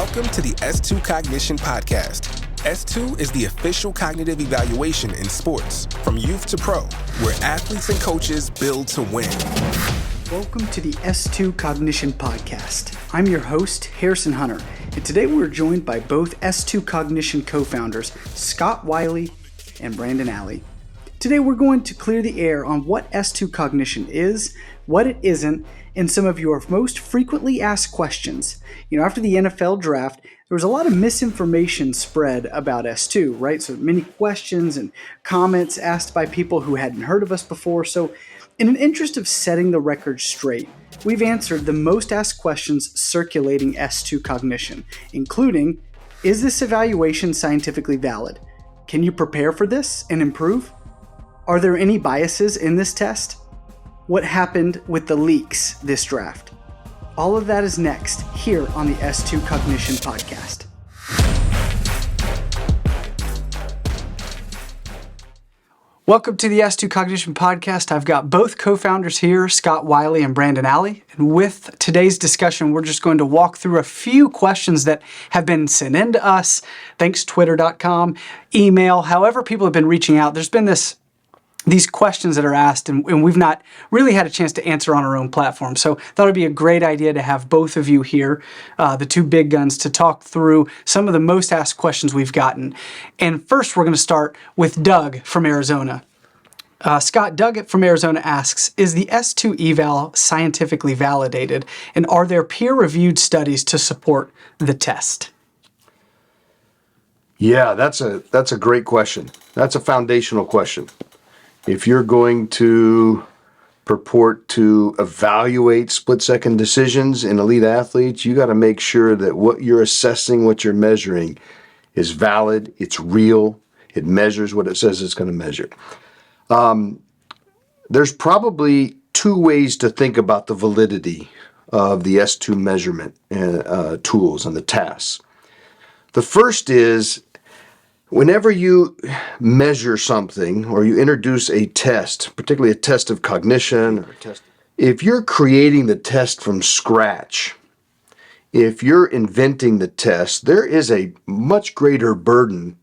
Welcome to the S2 Cognition Podcast. S2 is the official cognitive evaluation in sports, from youth to pro, where athletes and coaches build to win. Welcome to the S2 Cognition Podcast. I'm your host, Harrison Hunter, and today we're joined by both S2 Cognition co-founders, Scott Wylie and Brandon Ally. Today we're going to clear the air on what S2 Cognition is, what it isn't, and some of your most frequently asked questions. After the NFL draft, there was a lot of misinformation spread about S2, right? So many questions and comments asked by people who hadn't heard of us before. So in an interest of setting the record straight, we've answered the most asked questions circulating S2 Cognition, including, is this evaluation scientifically valid? Can you prepare for this and improve? Are there any biases in this test? What happened with the leaks this draft? All of that is next here on the S2 Cognition Podcast. Welcome to the S2 Cognition Podcast. I've got both co-founders here, Scott Wylie and Brandon Ally. And with today's discussion, we're just going to walk through a few questions that have been sent in to us. Thanks, twitter.com, email, however people have been reaching out. There's been these questions that are asked, and we've not really had a chance to answer on our own platform. So thought it'd be a great idea to have both of you here, the two big guns, to talk through some of the most asked questions we've gotten. And first, we're going to start with Doug from Arizona. Scott, Doug from Arizona asks, is the S2 eval scientifically validated, and are there peer-reviewed studies to support the test? Yeah, that's a great question. That's a foundational question. If you're going to purport to evaluate split-second decisions in elite athletes, you got to make sure that what you're assessing, what you're measuring, is valid, it's real, it measures what it says it's going to measure. There's probably two ways to think about the validity of the S2 measurement tools and the tasks. The first is, whenever you measure something or you introduce a test, particularly a test of cognition, if you're creating the test from scratch, if you're inventing the test, there is a much greater burden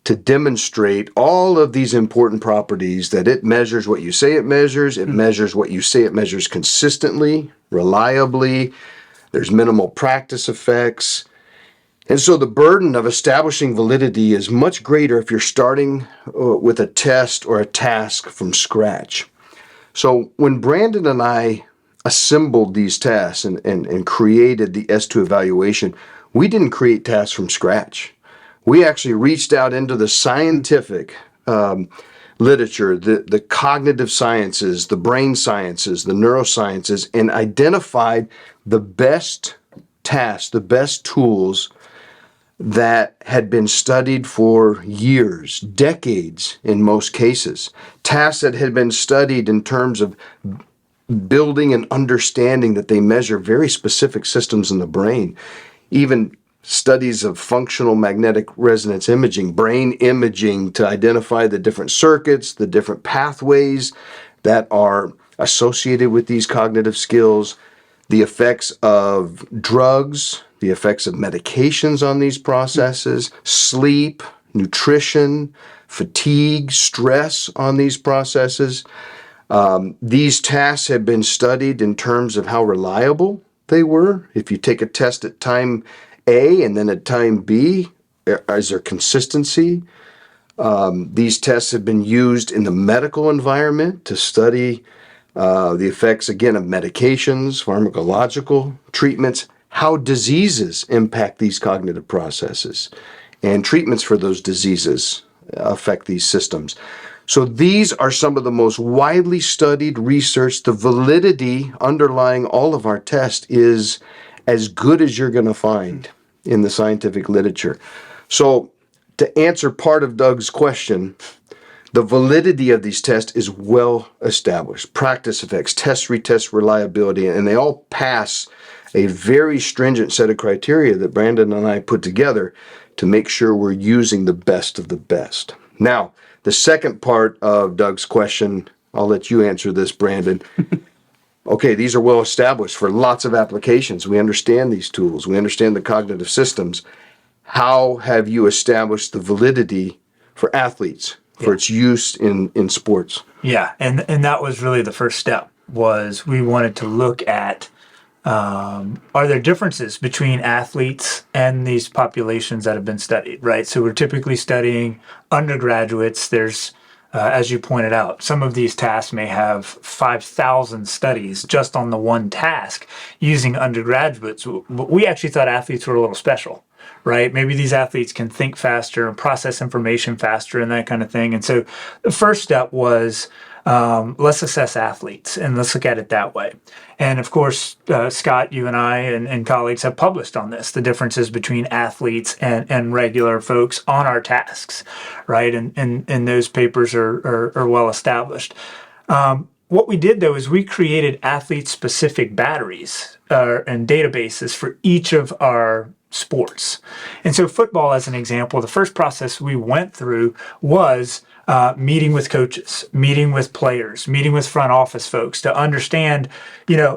to demonstrate all of these important properties, that it measures what you say it measures, it measures what you say it measures consistently, reliably, there's minimal practice effects. And so the burden of establishing validity is much greater if you're starting with a test or a task from scratch. So when Brandon and I assembled these tasks and created the S2 evaluation, we didn't create tasks from scratch. We actually reached out into the scientific literature, the cognitive sciences, the brain sciences, the neurosciences, and identified the best tasks, the best tools that had been studied for years, decades in most cases. Tasks that had been studied in terms of building and understanding that they measure very specific systems in the brain. Even studies of functional magnetic resonance imaging, brain imaging, to identify the different circuits, the different pathways that are associated with these cognitive skills, the effects of drugs, the effects of medications on these processes, sleep, nutrition, fatigue, stress on these processes. These tasks have been studied in terms of how reliable they were. If you take a test at time A and then at time B, is there consistency? These tests have been used in the medical environment to study the effects, again, of medications, pharmacological treatments, how diseases impact these cognitive processes, and treatments for those diseases affect these systems. So these are some of the most widely studied research. The validity underlying all of our tests is as good as you're going to find in the scientific literature. So to answer part of Doug's question, the validity of these tests is well established. Practice effects, test, retest, reliability, and they all pass a very stringent set of criteria that Brandon and I put together to make sure we're using the best of the best. Now, the second part of Doug's question, I'll let you answer this, Brandon. okay, these are well established for lots of applications. We understand these tools. We understand the cognitive systems. How have you established the validity for athletes, for its use in sports? Yeah, and that was really the first step, was we wanted to look at, are there differences between athletes and these populations that have been studied, right? So we're typically studying undergraduates. There's, as you pointed out, some of these tasks may have 5,000 studies just on the one task using undergraduates. But we actually thought athletes were a little special, right? Maybe these athletes can think faster and process information faster and that kind of thing. And so the first step was, let's assess athletes and let's look at it that way. And of course, Scott, you and I and colleagues have published on this, the differences between athletes and regular folks on our tasks, right? And those papers are well established. What we did, though, is we created athlete-specific batteries and databases for each of our sports. And so football, as an example, the first process we went through was meeting with coaches, meeting with players, meeting with front office folks to understand,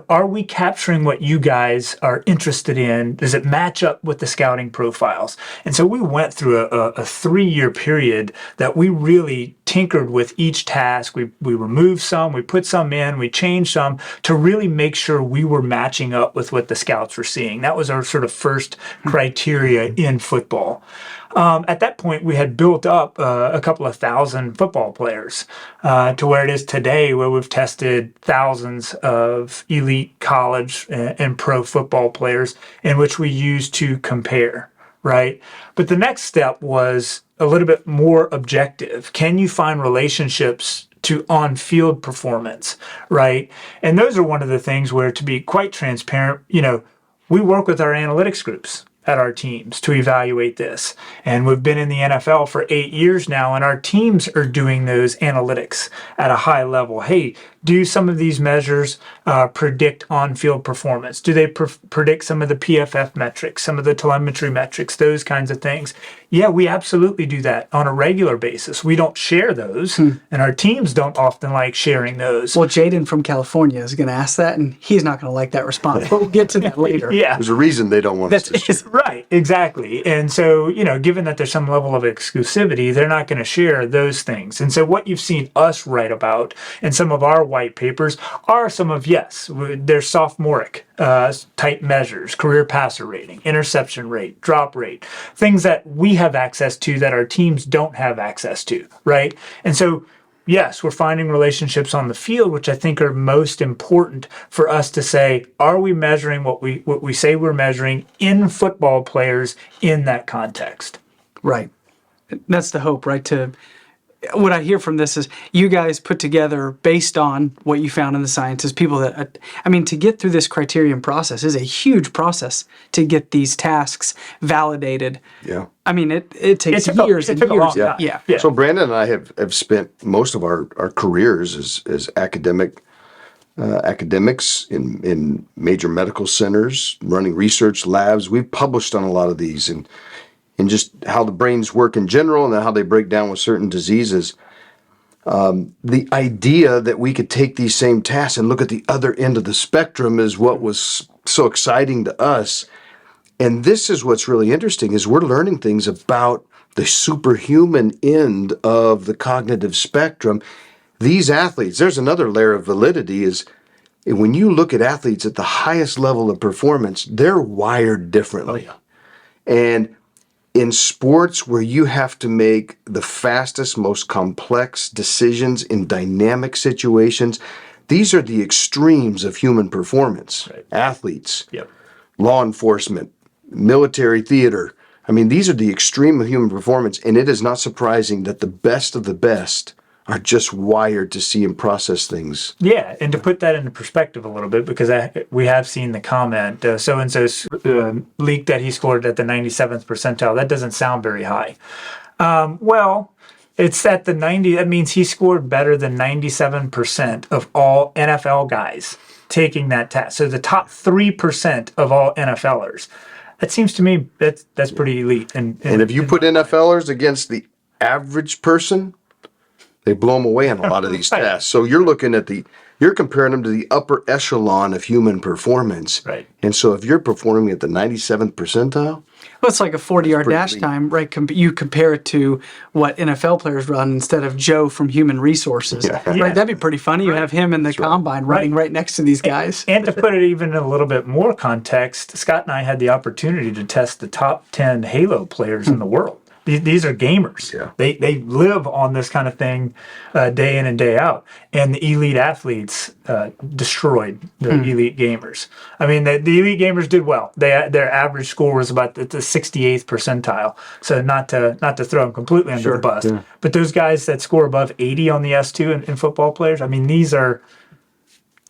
are we capturing what you guys are interested in? Does it match up with the scouting profiles? And so we went through a 3-year period that we really tinkered with each task. We removed some, we put some in, we changed some to really make sure we were matching up with what the scouts were seeing. That was our sort of first criteria in football. At that point, we had built up a couple of thousand football players to where it is today, where we've tested thousands of elite college and pro football players in which we use to compare, right? But the next step was a little bit more objective. Can you find relationships to on-field performance, right? And those are one of the things where, to be quite transparent, we work with our analytics groups at our teams to evaluate this. And we've been in the NFL for 8 years now, and our teams are doing those analytics at a high level. Hey, do some of these measures predict on-field performance? Do they predict some of the PFF metrics, some of the telemetry metrics, those kinds of things? Yeah, we absolutely do that on a regular basis. We don't share those, and our teams don't often like sharing those. Well, Jaden from California is going to ask that, and he's not going to like that response, but we'll get to that later. Yeah. There's a reason they don't want us to share. Right, exactly. And so, given that there's some level of exclusivity, they're not going to share those things. And so what you've seen us write about in some of our white papers are some of, they're sophomoric type measures, career passer rating, interception rate, drop rate, things that we have access to that our teams don't have access to, right? And so, yes, we're finding relationships on the field, which I think are most important for us to say, are we measuring what we say we're measuring in football players in that context? Right. That's the hope, right? What I hear from this is you guys put together, based on what you found in the sciences, people that, to get through this criterion process is a huge process to get these tasks validated. Yeah. It takes years and years. Yeah. So Brandon and I have spent most of our careers as academics in major medical centers, running research labs. We've published on a lot of these and just how the brains work in general and how they break down with certain diseases. The idea that we could take these same tasks and look at the other end of the spectrum is what was so exciting to us. And this is what's really interesting, is we're learning things about the superhuman end of the cognitive spectrum. These athletes, there's another layer of validity, is when you look at athletes at the highest level of performance, they're wired differently. Oh, yeah. And in sports where you have to make the fastest, most complex decisions in dynamic situations, these are the extremes of human performance. Right. Athletes, Yep. law enforcement, military theater. These are the extreme of human performance, and it is not surprising that the best of the best are just wired to see and process things. Yeah, and to put that into perspective a little bit, because we have seen the comment, so-and-so's leaked that he scored at the 97th percentile. That doesn't sound very high. Well, it's at the 90, that means he scored better than 97% of all NFL guys taking that test. So the top 3% of all NFLers. That seems to me that's pretty elite. And if you put NFLers against the average person, they blow them away on a lot of these Right. tests. So you're looking at the you're comparing them to the upper echelon of human performance. Right. And so if you're performing at the 97th percentile, Well, it's like a 40-yard dash time, right? You compare it to what NFL players run instead of Joe from Human Resources, Yeah. right? Yeah. That'd be pretty funny. You have him in the combine running right next to these guys. And to put it even in a little bit more context, Scott and I had the opportunity to test the top 10 Halo players in the world. These are gamers. Yeah. They live on this kind of thing day in and day out. And the elite athletes destroyed the elite gamers. I mean, the elite gamers did well. Their average score was about the 68th percentile. So not to throw them completely under the bus. Yeah. But those guys that score above 80 on the S2 in football players, I mean, these are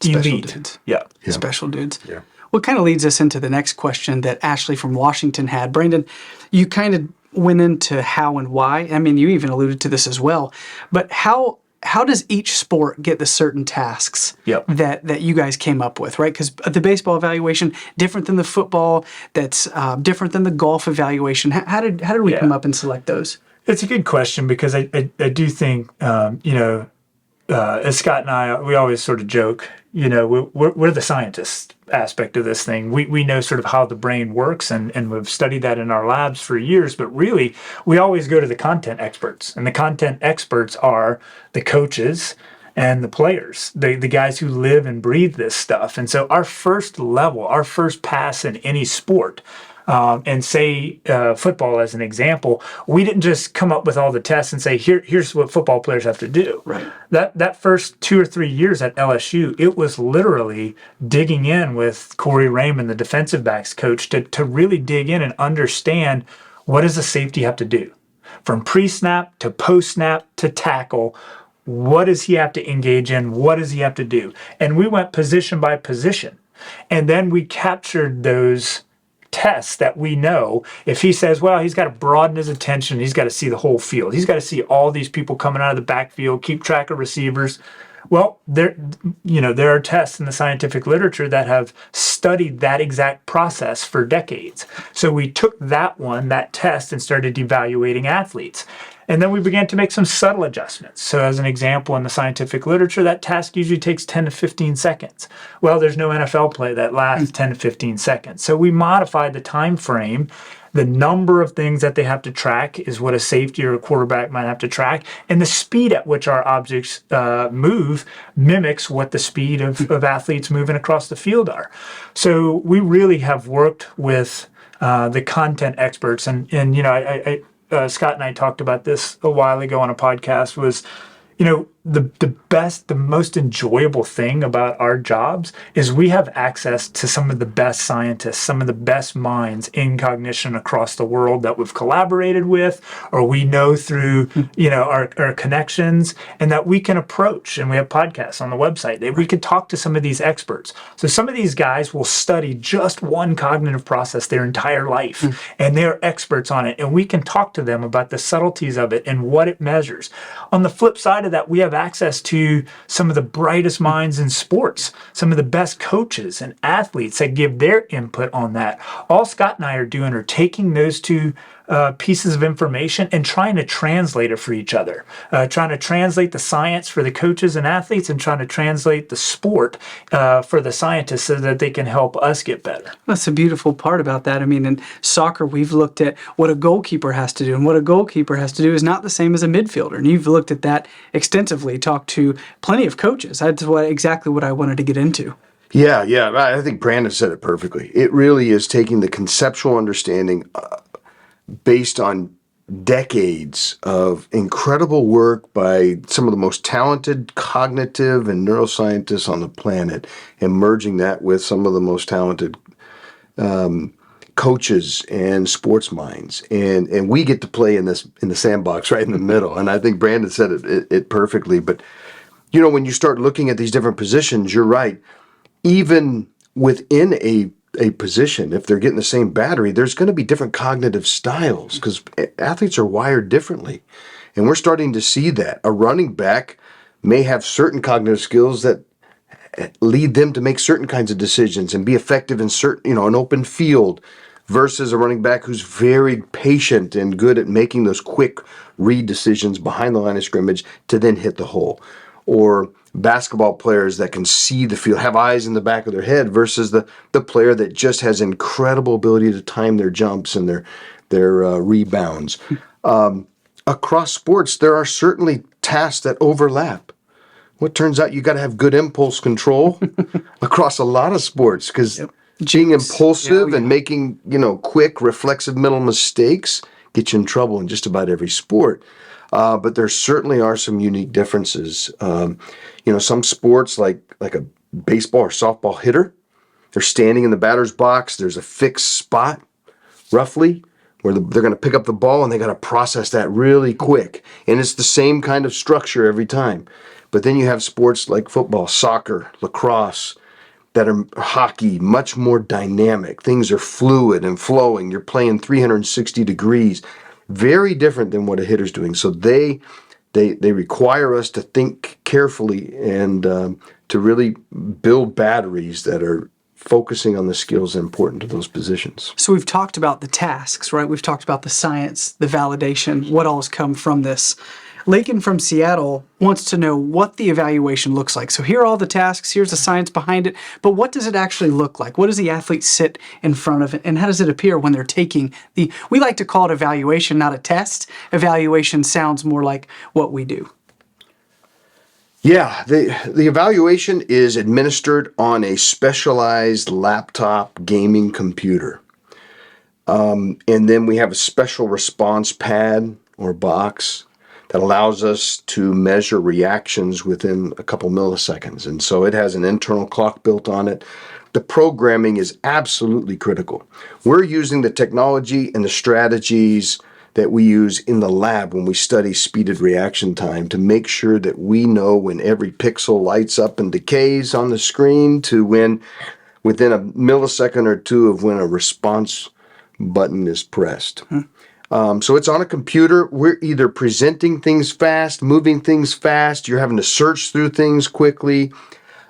elite. Dudes. Yeah. Special dudes. Yeah. What kind of leads us into the next question that Ashley from Washington had. Brandon, you kind of went into how and why. I mean, you even alluded to this as well. But how does each sport get the certain tasks that you guys came up with, right? Because the baseball evaluation, different than the football, that's different than the golf evaluation. How did we come up and select those? It's a good question because I do think, as Scott and I, we always sort of joke, we're the scientist aspect of this thing. We know sort of how the brain works and we've studied that in our labs for years, but really we always go to the content experts, and the content experts are the coaches and the players, the guys who live and breathe this stuff. And so our first pass in any sport, and say football as an example, we didn't just come up with all the tests and say, here's what football players have to do. Right. That first 2 or 3 years at LSU, it was literally digging in with Corey Raymond, the defensive backs coach, to really dig in and understand what does a safety have to do. From pre-snap to post-snap to tackle, what does he have to engage in? What does he have to do? And we went position by position. And then we captured those tests that we know. If he says, well, he's got to broaden his attention, he's got to see the whole field, he's got to see all these people coming out of the backfield, keep track of receivers. Well, there are tests in the scientific literature that have studied that exact process for decades. So we took that test, and started evaluating athletes. And then we began to make some subtle adjustments. So as an example, in the scientific literature, that task usually takes 10 to 15 seconds. Well, there's no NFL play that lasts 10 to 15 seconds. So we modified the time frame. The number of things that they have to track is what a safety or a quarterback might have to track. And the speed at which our objects move mimics what the speed of athletes moving across the field are. So we really have worked with the content experts. And Scott and I talked about this a while ago on a podcast, was, the most enjoyable thing about our jobs is we have access to some of the best scientists, some of the best minds in cognition across the world that we've collaborated with, or we know through, our connections, and that we can approach. And we have podcasts on the website that we can talk to some of these experts. So some of these guys will study just one cognitive process their entire life, and they're experts on it. And we can talk to them about the subtleties of it and what it measures. On the flip side of that, we have access to some of the brightest minds in sports, some of the best coaches and athletes that give their input on that. All Scott and I are doing are taking those two pieces of information and trying to translate it for each other, trying to translate the science for the coaches and athletes, and trying to translate the sport for the scientists so that they can help us get better. That's the beautiful part about that. I mean, in soccer, we've looked at what a goalkeeper has to do, and what a goalkeeper has to do is not the same as a midfielder. And you've looked at that extensively, talked to plenty of coaches. That's exactly what I wanted to get into. Yeah. I think Brandon said it perfectly. It really is taking the conceptual understanding based on decades of incredible work by some of the most talented cognitive and neuroscientists on the planet, and merging that with some of the most talented coaches and sports minds, and we get to play in the sandbox right in the middle. And I think Brandon said it perfectly. But when you start looking at these different positions, you're right. Even within a position, if they're getting the same battery, there's going to be different cognitive styles because athletes are wired differently. And we're starting to see that. A running back may have certain cognitive skills that lead them to make certain kinds of decisions and be effective in an open field, versus a running back who's very patient and good at making those quick read decisions behind the line of scrimmage to then hit the hole. Or basketball players that can see the field, have eyes in the back of their head, versus the player that just has incredible ability to time their jumps and their rebounds. Across sports, there are certainly tasks that overlap. Well, it turns out you got to have good impulse control across a lot of sports, because being impulsive and making, quick, reflexive mental mistakes get you in trouble in just about every sport. But there certainly are some unique differences. Some sports like a baseball or softball hitter, they're standing in the batter's box. There's a fixed spot, roughly, where they're going to pick up the ball, and they got to process that really quick. And it's the same kind of structure every time. But then you have sports like football, soccer, lacrosse, that are hockey, much more dynamic. Things are fluid and flowing. You're playing 360 degrees. Very different than what a hitter's doing. So they require us to think carefully and to really build batteries that are focusing on the skills important to those positions. So we've talked about the tasks, right? We've talked about the science, the validation, what all has come from this. Lakin from Seattle wants to know what the evaluation looks like. So here are all the tasks, here's the science behind it, but what does it actually look like? What does the athlete sit in front of it, and how does it appear when they're taking we like to call it evaluation, not a test. Evaluation sounds more like what we do. Yeah, the evaluation is administered on a specialized laptop gaming computer. And then we have a special response pad or box that allows us to measure reactions within a couple milliseconds. And so it has an internal clock built on it. The programming is absolutely critical. We're using the technology and the strategies that we use in the lab when we study speeded reaction time to make sure that we know when every pixel lights up and decays on the screen to when within a millisecond or two of when a response button is pressed. So it's on a computer. We're either presenting things fast, moving things fast, you're having to search through things quickly,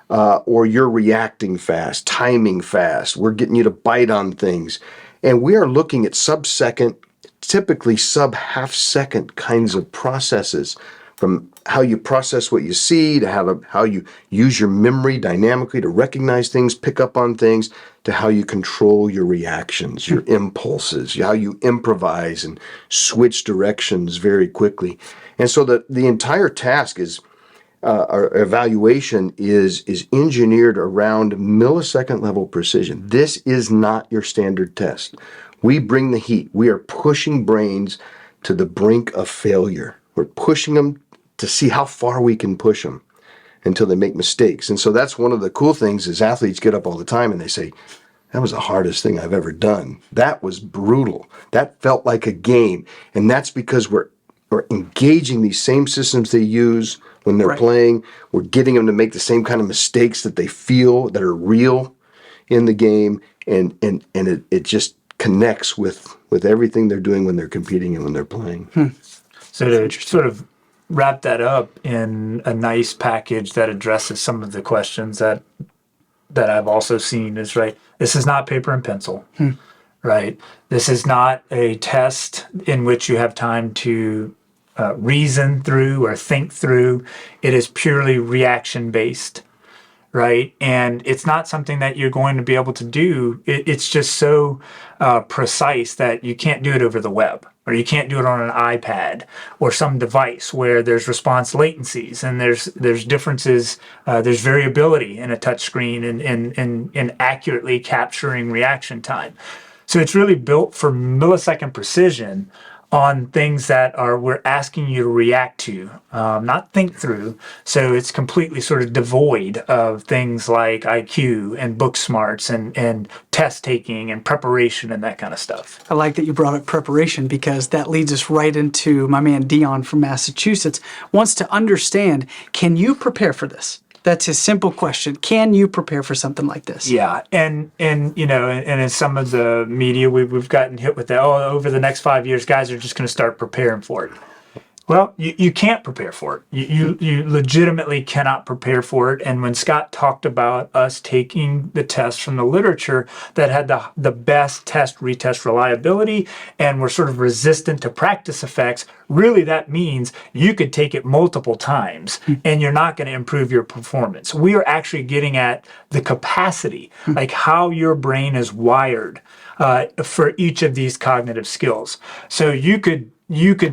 or you're reacting fast, timing fast. We're getting you to bite on things. And we are looking at sub-second, typically sub-half-second kinds of processes, from how you process what you see to how you use your memory dynamically to recognize things, pick up on things, to how you control your reactions, your impulses, how you improvise and switch directions very quickly. And so the entire task is, our evaluation is engineered around millisecond level precision. This is not your standard test. We bring the heat. We are pushing brains to the brink of failure. We're pushing them to see how far we can push them until they make mistakes. And so that's one of the cool things is athletes get up all the time and they say, that was the hardest thing I've ever done. That was brutal. That felt like a game. And that's because we're engaging these same systems they use when they're playing. We're getting them to make the same kind of mistakes that they feel that are real in the game. And it just connects with everything they're doing when they're competing and when they're playing. So to sort of wrap that up in a nice package that addresses some of the questions that I've also seen is, this is not paper and pencil, right? This is not a test in which you have time to reason through or think through. It is purely reaction-based, right? And it's not something that you're going to be able to do. It's just so precise that you can't do it over the web, or you can't do it on an iPad or some device where there's response latencies and there's differences, there's variability in a touch screen and accurately capturing reaction time. So it's really built for millisecond precision on things that we're asking you to react to, not think through. So it's completely sort of devoid of things like IQ and book smarts and test taking and preparation and that kind of stuff. I like that you brought up preparation, because that leads us right into my man Dion from Massachusetts wants to understand, can you prepare for this? That's his simple question. Can you prepare for something like this? Yeah, and in some of the media we've gotten hit with that. Oh, over the next 5 years, guys are just going to start preparing for it. Well, you can't prepare for it. You legitimately cannot prepare for it. And when Scott talked about us taking the tests from the literature that had the best retest reliability and were sort of resistant to practice effects, really that means you could take it multiple times and you're not going to improve your performance. We are actually getting at the capacity, like how your brain is wired for each of these cognitive skills. So you could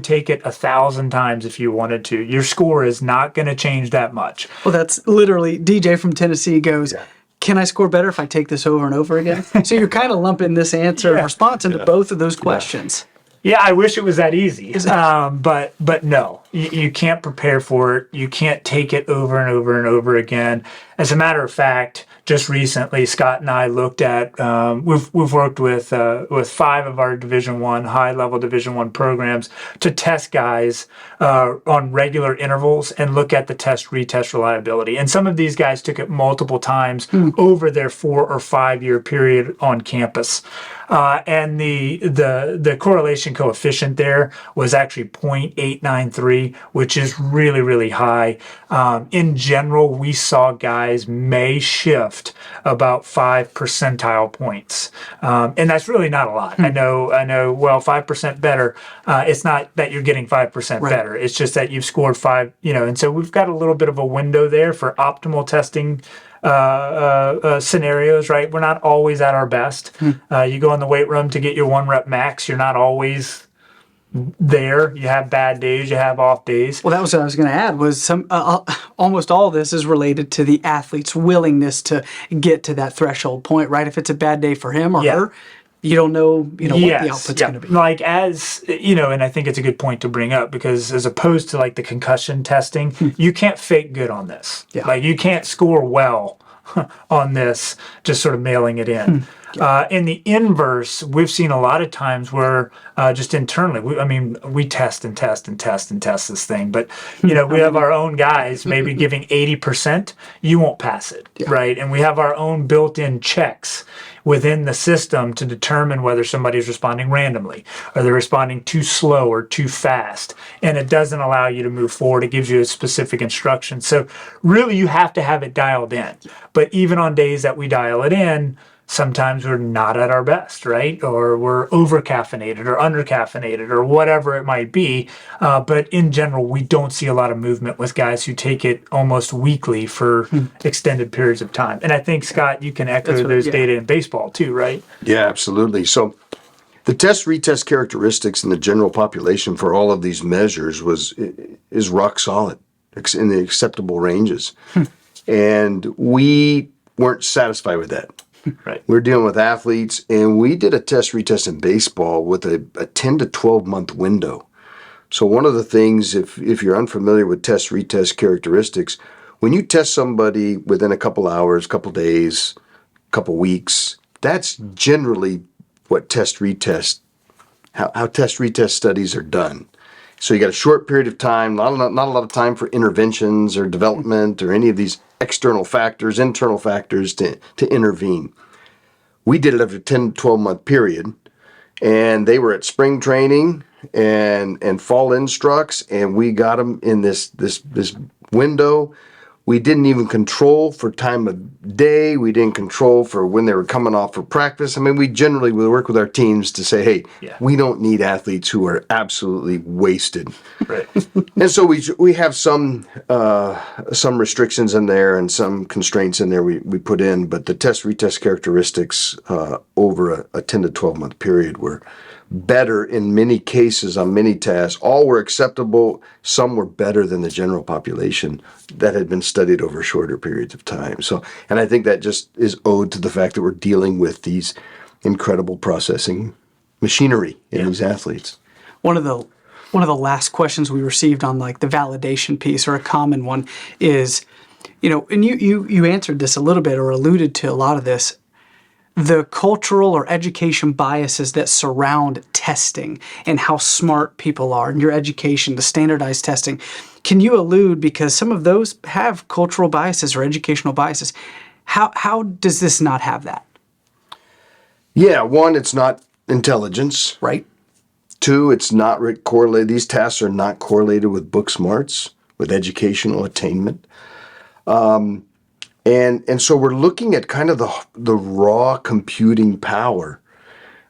take it 1,000 times if you wanted to. Your score is not going to change that much. Well, that's literally DJ from Tennessee goes, can I score better if I take this over and over again? So you're kind of lumping this answer and response into both of those questions. Yeah, I wish it was that easy. But no, you can't prepare for it. You can't take it over and over and over again. As a matter of fact, just recently, Scott and I looked at, we've worked with 5 of our Division I, high-level Division I programs to test guys on regular intervals and look at the retest reliability. And some of these guys took it multiple times over their 4 or 5 year period on campus. And the correlation coefficient there was actually 0.893, which is really, really high. In general, we saw guys may shift about 5 percentile points. And that's really not a lot. I know, well, 5% better. It's not that you're getting 5% better. It's just that you've scored 5, and so we've got a little bit of a window there for optimal testing scenarios, right? We're not always at our best. You go in the weight room to get your 1 rep max. You're not always there. You have bad days, you have off days. Well, that was what I was going to add, was almost all this is related to the athlete's willingness to get to that threshold point, right? If it's a bad day for him or her, you don't know, what the output's going to be. Like and I think it's a good point to bring up, because as opposed to like the concussion testing, you can't fake good on this. Like you can't score well on this, just sort of mailing it in. In the inverse, we've seen a lot of times where just internally, we test and test and test and test this thing, but we have our own guys maybe giving 80%, you won't pass it, right? And we have our own built-in checks within the system to determine whether somebody's responding randomly, or they're responding too slow or too fast, and it doesn't allow you to move forward. It gives you a specific instruction. So really you have to have it dialed in. But even on days that we dial it in, sometimes we're not at our best, right? Or we're over-caffeinated or under-caffeinated or whatever it might be. But in general, we don't see a lot of movement with guys who take it almost weekly for extended periods of time. And I think, Scott, you can echo those data in baseball too, right? Yeah, absolutely. So the retest characteristics in the general population for all of these measures is rock solid in the acceptable ranges. And we weren't satisfied with that. Right. We're dealing with athletes, and we did a retest in baseball with a 10 to 12 month window. So one of the things, if you're unfamiliar with retest characteristics, when you test somebody within a couple hours, couple days, couple weeks, that's generally what retest studies are done. So you got a short period of time, not a lot of time for interventions or development or any of these external factors, internal factors to intervene. We did it over a 10 to 12 month period, and they were at spring training and fall instructs, and we got them in this window. We didn't even control for time of day. We didn't control for when they were coming off for practice. We generally will work with our teams to say, hey, we don't need athletes who are absolutely wasted. Right. And so we have some restrictions in there and some constraints in there we put in, but the retest characteristics over a 10 to 12 month period were better in many cases on many tasks. All were acceptable. Some were better than the general population that had been studied over shorter periods of time. So, and I think that just is owed to the fact that we're dealing with these incredible processing machinery in these athletes. One of the last questions we received on like the validation piece, or a common one, is, and you answered this a little bit or alluded to a lot of this, the cultural or education biases that surround testing and how smart people are, and your education, the standardized testing. Can you allude, because some of those have cultural biases or educational biases, how does this not have that? Yeah, one, it's not intelligence. Right. Two, it's not correlated. These tasks are not correlated with book smarts, with educational attainment. And so we're looking at kind of the raw computing power.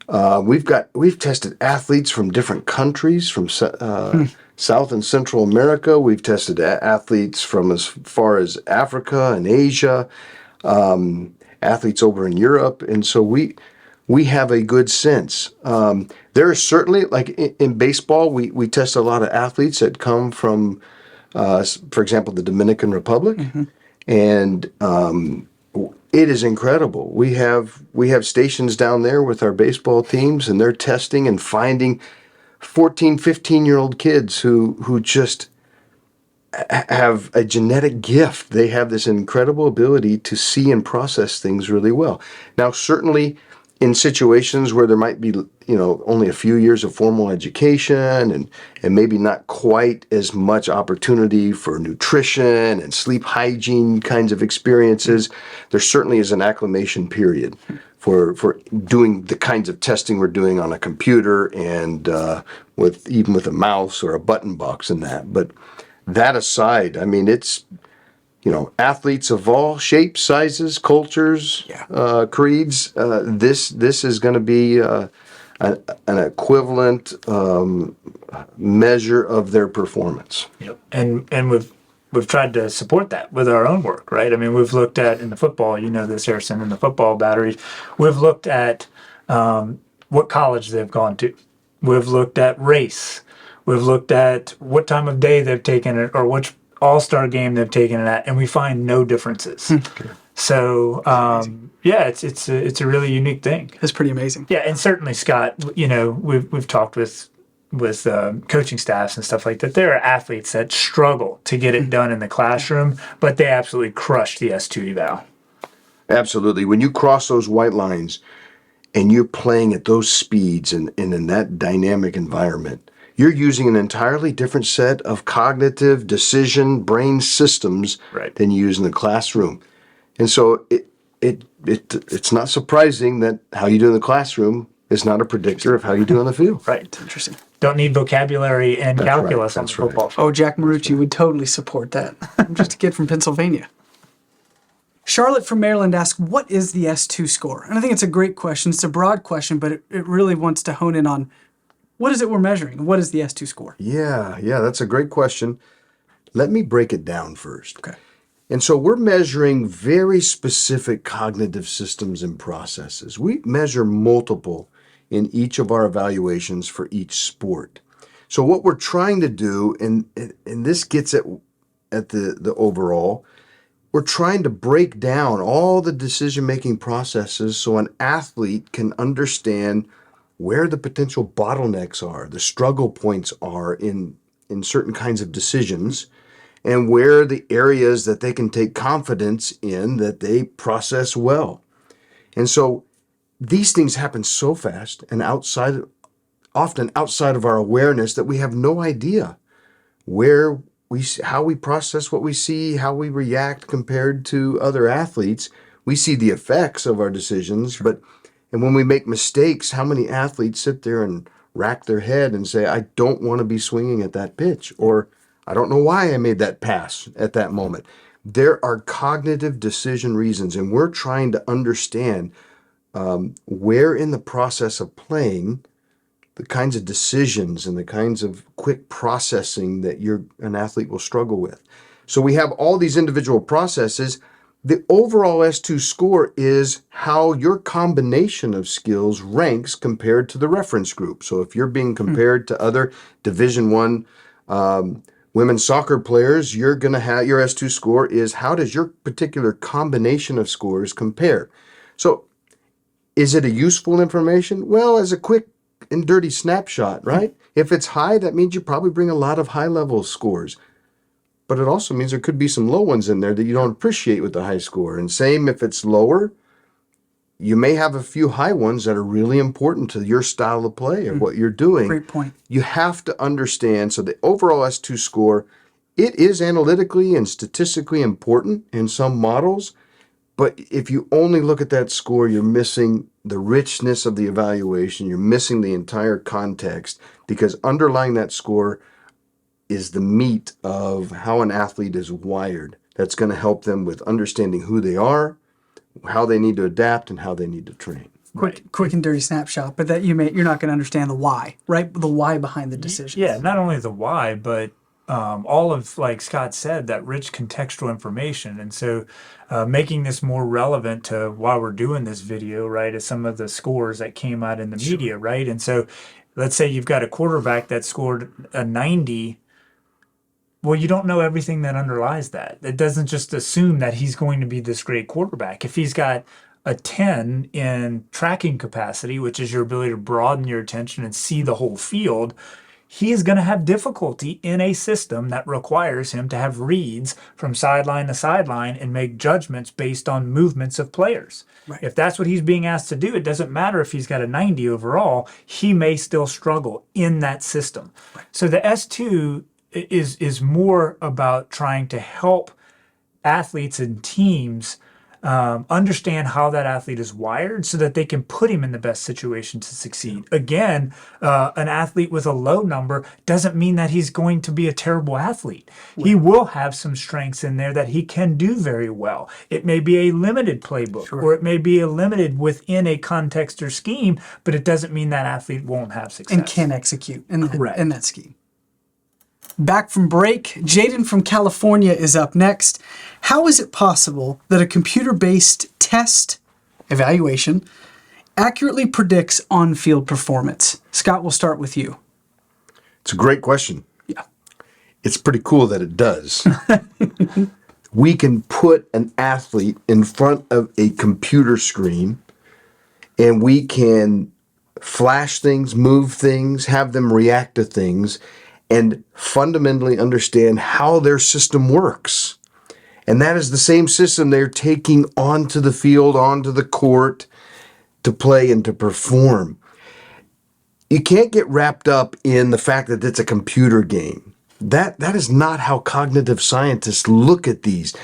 We've tested athletes from different countries, from South and Central America. We've tested athletes from as far as Africa and Asia, athletes over in Europe, and so we have a good sense. There is certainly, like in baseball, we test a lot of athletes that come from, for example, the Dominican Republic, and it is incredible. We have stations down there with our baseball teams, and they're testing and finding 14, 15-year-old kids who just have a genetic gift. They have this incredible ability to see and process things really well. Now, certainly in situations where there might be, only a few years of formal education and maybe not quite as much opportunity for nutrition and sleep hygiene kinds of experiences, there certainly is an acclimation period for doing the kinds of testing we're doing on a computer and even with a mouse or a button box and that. But that aside, I mean, it's, athletes of all shapes, sizes, cultures, creeds. This is going to be an equivalent measure of their performance. Yep. And we've tried to support that with our own work, right? I mean, we've looked at in the football, this, Harrison, in the football batteries, we've looked at what college they've gone to. We've looked at race. We've looked at what time of day they've taken it or which all-star game they've taken it at, and we find no differences. Okay. So, it's a really unique thing. That's pretty amazing. Yeah, and certainly, Scott, we've talked with coaching staffs and stuff like that. There are athletes that struggle to get it done in the classroom, but they absolutely crush the S2 eval. Absolutely. When you cross those white lines and you're playing at those speeds and in that dynamic environment, you're using an entirely different set of cognitive decision brain systems than you use in the classroom. And so it's not surprising that how you do in the classroom is not a predictor of how you do on the field. Right. Interesting. Don't need vocabulary and calculus on the football field. Oh, Jack Marucci would totally support that. I'm just a kid from Pennsylvania. Charlotte from Maryland asks, what is the S2 score? And I think it's a great question. It's a broad question, but it really wants to hone in on what is it we're measuring? What is the S2 score? Yeah, that's a great question. Let me break it down first. Okay. And so we're measuring very specific cognitive systems and processes. We measure multiple in each of our evaluations for each sport. So what we're trying to do, and this gets at the overall, we're trying to break down all the decision-making processes so an athlete can understand where the potential bottlenecks are, the struggle points are in certain kinds of decisions, and where the areas that they can take confidence in that they process well. And so these things happen so fast and often outside of our awareness that we have no idea how we process what we see, how we react compared to other athletes. We see the effects of our decisions, and when we make mistakes, how many athletes sit there and rack their head and say, I don't want to be swinging at that pitch, or I don't know why I made that pass at that moment. There are cognitive decision reasons, and we're trying to understand where in the process of playing the kinds of decisions and the kinds of quick processing that an athlete will struggle with. So we have all these individual processes. The overall S2 score is how your combination of skills ranks compared to the reference group. So if you're being compared to other Division I women's soccer players, you're going to have your S2 score is how does your particular combination of scores compare? So is it a useful information? Well, as a quick and dirty snapshot, right? If it's high, that means you probably bring a lot of high-level scores. But it also means there could be some low ones in there that you don't appreciate with the high score. And same if it's lower, you may have a few high ones that are really important to your style of play or what you're doing. Great point. You have to understand, so the overall S2 score, it is analytically and statistically important in some models, But if you only look at that score, you're missing the richness of the evaluation. You're missing the entire context, because underlying that score is the meat of how an athlete is wired. That's going to help them with understanding who they are, how they need to adapt, and how they need to train. Quick and dirty snapshot, but that you're not going to understand the why, right? The why behind the decision. Yeah, not only the why, but all of, like Scott said, that rich contextual information. And so making this more relevant to why we're doing this video, right, is some of the scores that came out in the media, right? And so let's say you've got a quarterback that scored a 90. Well, you don't know everything that underlies that. It doesn't just assume that he's going to be this great quarterback. If he's got a 10 in tracking capacity, which is your ability to broaden your attention and see the whole field, he is going to have difficulty in a system that requires him to have reads from sideline to sideline and make judgments based on movements of players. Right. If that's what he's being asked to do, it doesn't matter if he's got a 90 overall, he may still struggle in that system. Right. So the S2 is more about trying to help athletes and teams understand how that athlete is wired so that they can put him in the best situation to succeed. Again, an athlete with a low number doesn't mean that he's going to be a terrible athlete. Right. He will have some strengths in there that he can do very well. It may be a limited playbook, or it may be a limited within a context or scheme, but it doesn't mean that athlete won't have success. And can execute in that scheme. Back from break, Jaden from California is up next. How is it possible that a computer-based test evaluation accurately predicts on-field performance? Scott, we'll start with you. It's a great question. Yeah. It's pretty cool that it does. We can put an athlete in front of a computer screen, and we can flash things, move things, have them react to things, and fundamentally understand how their system works. And that is the same system they're taking onto the field, onto the court, to play and to perform. You can't get wrapped up in the fact that it's a computer game. That is not how cognitive scientists look at these.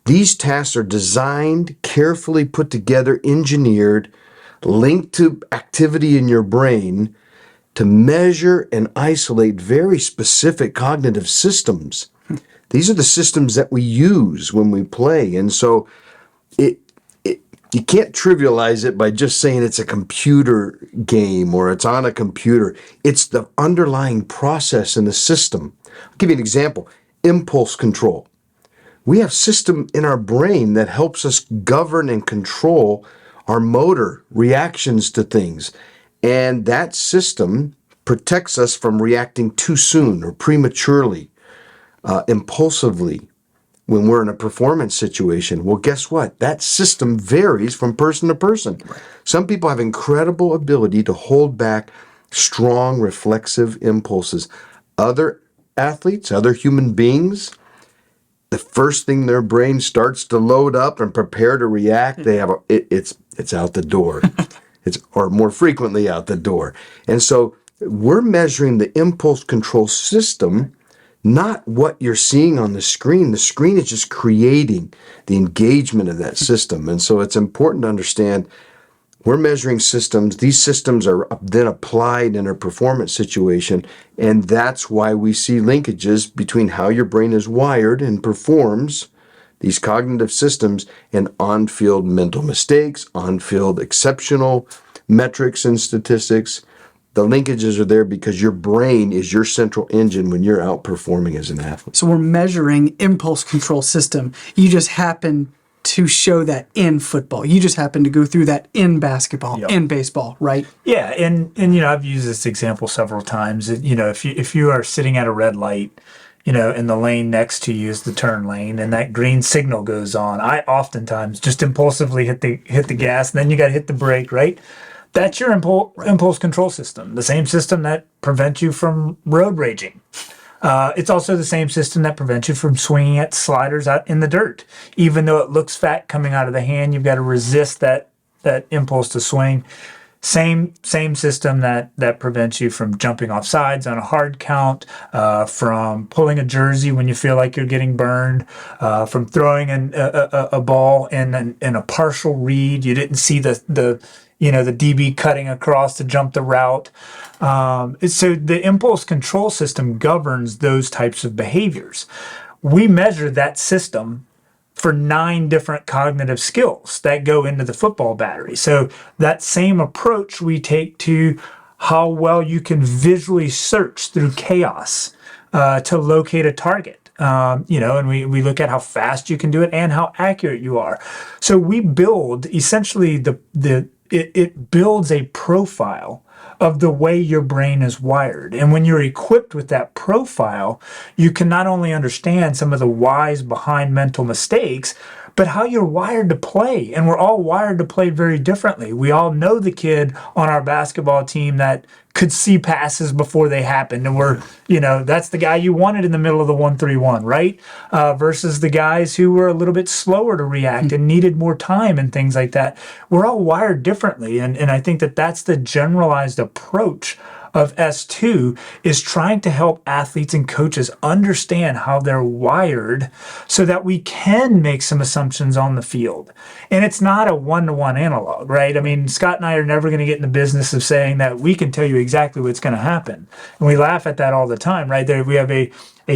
These tasks are designed, carefully put together, engineered, linked to activity in your brain, to measure and isolate very specific cognitive systems. These are the systems that we use when we play. And so you can't trivialize it by just saying it's a computer game or it's on a computer. It's the underlying process in the system. I'll give you an example. Impulse control. We have a system in our brain that helps us govern and control our motor reactions to things. And that system protects us from reacting too soon or prematurely, impulsively when we're in a performance situation. Well, guess what? That system varies from person to person. Right. Some people have incredible ability to hold back strong reflexive impulses. Other athletes, other human beings, the first thing their brain starts to load up and prepare to react, they have it's out the door. Or more frequently out the door. And so we're measuring the impulse control system, not what you're seeing on the screen. The screen is just creating the engagement of that system. And so it's important to understand we're measuring systems. These systems are then applied in a performance situation. And that's why we see linkages between how your brain is wired and performs these cognitive systems and on-field mental mistakes, on-field exceptional metrics and statistics. The linkages are there because your brain is your central engine when you're outperforming as an athlete. So we're measuring impulse control system. You just happen to show that in football. You just happen to go through that in basketball, in baseball, right? Yeah, and I've used this example several times. If you are sitting at a red light, and the lane next to you is the turn lane, and that green signal goes on, I oftentimes just impulsively hit the gas, and then you got to hit the brake, right? That's your impulse control system, the same system that prevents you from road raging. It's also the same system that prevents you from swinging at sliders out in the dirt. Even though it looks fat coming out of the hand, you've got to resist that impulse to swing. Same system that prevents you from jumping off sides on a hard count, from pulling a jersey when you feel like you're getting burned, from throwing a ball in a partial read. You didn't see the DB cutting across to jump the route. So the impulse control system governs those types of behaviors. We measure that system for 9 different cognitive skills that go into the football battery. So that same approach we take to how well you can visually search through chaos to locate a target. And we look at how fast you can do it and how accurate you are. So we build essentially it builds a profile of the way your brain is wired. And when you're equipped with that profile, you can not only understand some of the whys behind mental mistakes, but how you're wired to play. And we're all wired to play very differently. We all know the kid on our basketball team that could see passes before they happened. And that's the guy you wanted in the middle of the 1-3-1, right? Versus the guys who were a little bit slower to react and needed more time and things like that. We're all wired differently. And I think that's the generalized approach of S2, is trying to help athletes and coaches understand how they're wired so that we can make some assumptions on the field. And it's not a one-to-one analog, right? I mean, Scott and I are never going to get in the business of saying that we can tell you exactly what's going to happen. And we laugh at that all the time, right? There we have a